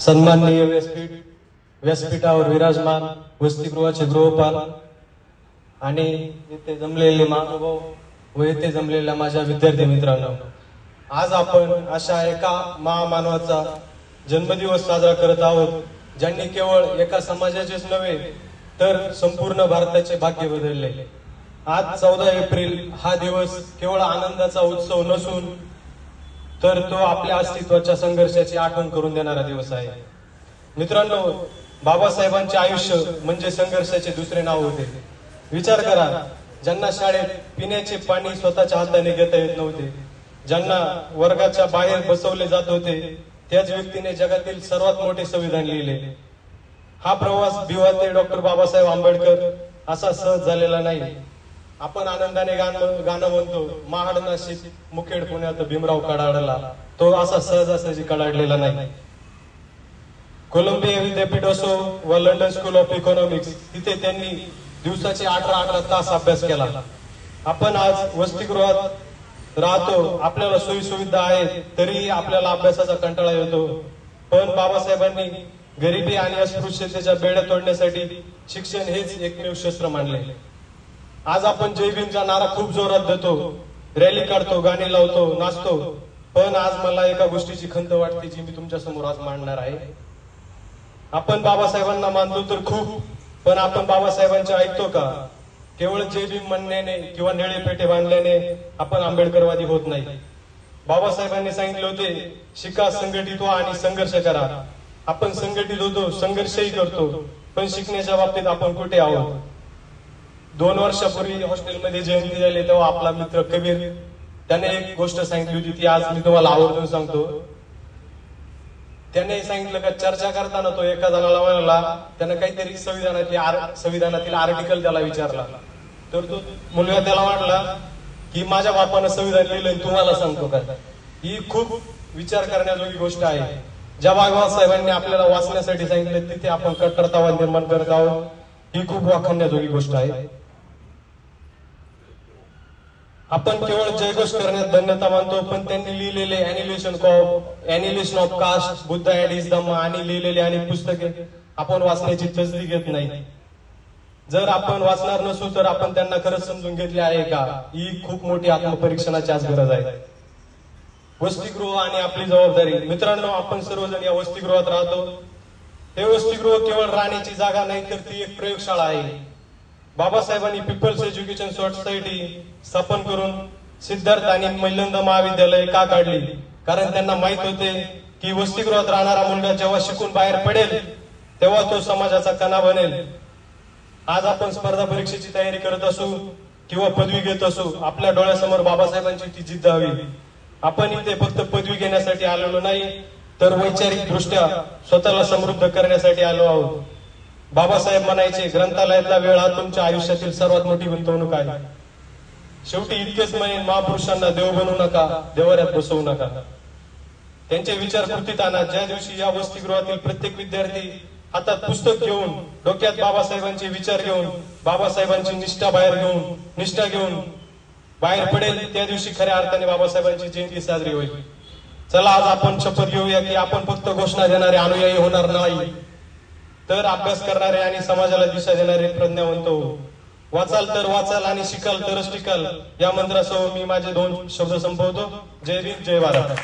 सन्माननीय व्यासपीठावर विराजमान वसतिगृहाचे गृहपाल आणि येथे जमलेले महानुभाव व येथे जमलेल्या माझ्या विद्यार्थी मित्रांनो, आज आपण अशा एका महामानवाचा जन्मदिवस साजरा करत आहोत ज्यांनी केवळ एका समाजाचेच नव्हे तर संपूर्ण भारताचे भाग्य बदलले। आज 14 एप्रिल हा दिवस केवळ आनंदाचा उत्सव नसून तर तो आपल्या अस्तित्वाच्या संघर्षाची आठवण करून देणारा दिवस आहे। मित्रांनो, बाबासाहेबांचे आयुष्य म्हणजे संघर्षाचे दुसरे नाव होते। विचार करा, ज्यांना शाळेत पिण्याचे पाणी स्वतःच्या हाताने घेता येत नव्हते, ज्यांना वर्गाच्या बाहेर बसवले जात होते, त्याच व्यक्तीने जगातील सर्वात मोठे संविधान लिहिले। हा प्रवास भिवाते डॉक्टर बाबासाहेब आंबेडकर असा सहज झालेला नाही। आपण आनंदाने गाणं म्हणतो, महाड नाशिक मुखेड पुण्यात भीमराव कडाडला, तो असा सहजासहजी कडाडलेला नाही। कोलंबिया विद्यापीठ असो व लंडन स्कूल ऑफ इकॉनॉमिक्स, तिथे त्यांनी दिवसाचे 18 तास अभ्यास केला। आपण आज वसतिगृहात राहतो, आपल्याला सोयी सुविधा आहेत, तरीही आपल्याला अभ्यासाचा कंटाळा येतो। पण बाबासाहेबांनी गरिबी आणि अस्पृश्यतेच्या बेड्या तोडण्यासाठी शिक्षण हेच एकमेव शस्त्र मानले। आज आपण जय भीमचा नारा खूप जोरात देतो, रॅली काढतो, गाणी लावतो, नाचतो, पण आज मला एका गोष्टीची खंत वाटते जी मी तुमच्या समोर आज मांडणार आहे। आपण बाबासाहेबांना मानतो तर खूप, पण आपण बाबासाहेबांचे ऐकतो का? केवळ जय भीम म्हणण्याने किंवा निळे पेटे बांधल्याने आपण आंबेडकरवादी होत नाही। बाबासाहेबांनी सांगितले होते, शिका, संघटित व्हा आणि संघर्ष करा। आपण संघटित होतो, संघर्षही करतो, पण शिकण्याच्या बाबतीत आपण कुठे आहोत? 2 वर्षापूर्वी हॉस्टेलमध्ये जयंती झाली तेव्हा आपला मित्र कबीर त्याने एक गोष्ट सांगितली होती, ती आज मी तुम्हाला आवर्जून सांगतो। त्याने सांगितलं का चर्चा करताना तो एका जणाला म्हणाला, त्याने काहीतरी संविधानातील आर्टिकल त्याला विचारला, तर तो मुलगा त्याला म्हटला की माझ्या बापानं संविधान लिहिलं, तुम्हाला सांगतो का? ही खूप विचार करण्याजोगी गोष्ट आहे। ज्या बाबासाहेबांनी आपल्याला वाचण्यासाठी सांगितलं तिथे आपण कट्टरतावाद निर्माण करत आहोत, ही खूप वाखाणण्याजोगी गोष्ट आहे। आपण केवळ जयघोष करण्यात धन्यता मानतो, पण त्यांनी लिहिलेले annihilation of caste, Buddha and his Dhamma आणि लिहिलेले अनेक पुस्तके आपण वाचण्याची तसदी घेत नाही। जर आपण वाचणार नसू तर आपण त्यांना खरंच समजून घेतले आहे का? ही खूप मोठी आत्मपरीक्षणाची आज गरज आहे। वसतिगृह आणि आपली जबाबदारी। मित्रांनो, आपण सर्वजण या वसतिगृहात राहतो। हे वसतिगृह केवळ राहण्याची जागा नाही तर ती एक प्रयोगशाळा आहे। बाबासाहेबांनी पीपल्स एज्युकेशन सोसायटी स्थापन करून सिद्धार्थ आणि मैलंद महाविद्यालय का काढली? कारण त्यांना माहित होते की वसतिगृहात राहणारा मुलगा जेव्हा शिकून बाहेर पडेल तेव्हा तो समाजाचा कणा बनेल। आज आपण स्पर्धा परीक्षेची तयारी करत असू किंवा पदवी घेत असू, आपल्या डोळ्यासमोर बाबासाहेबांची ती जिद्द हवी। आपण इथे फक्त पदवी घेण्यासाठी आलेलो नाही तर वैचारिक दृष्ट्या स्वतःला समृद्ध करण्यासाठी आलो आहोत। बाबासाहेब म्हणायचे, ग्रंथालयातला वेळ हा तुमच्या आयुष्यातील सर्वात मोठी गुंतवणूक आहे। शेवटी इतकेच म्हणेन, महापुरुषांना देव बनवू नका, देवाऱ्यात बसवू नका। त्यांचे विचार कृतीत आणा। ज्या दिवशी या वसतिगृहातील प्रत्येक विद्यार्थी हातात पुस्तक घेऊन, डोक्यात बाबासाहेबांचे विचार घेऊन, बाबासाहेबांची निष्ठा घेऊन बाहेर पडेल, त्या दिवशी खऱ्या अर्थाने बाबासाहेबांची जयंती साजरी होईल। चला, आज आपण शपथ घेऊया की आपण फक्त घोषणा देणारे अनुयायी होणार नाही, तर अभ्यास करणारे आणि समाजाला दिशा देणारे प्रज्ञावंत होऊ। वाचाल तर वाचाल आणि शिकाल तरच टिकाल, या मंत्रासह मी माझे 2 शब्द संपवतो। जय भीम, जय भारत।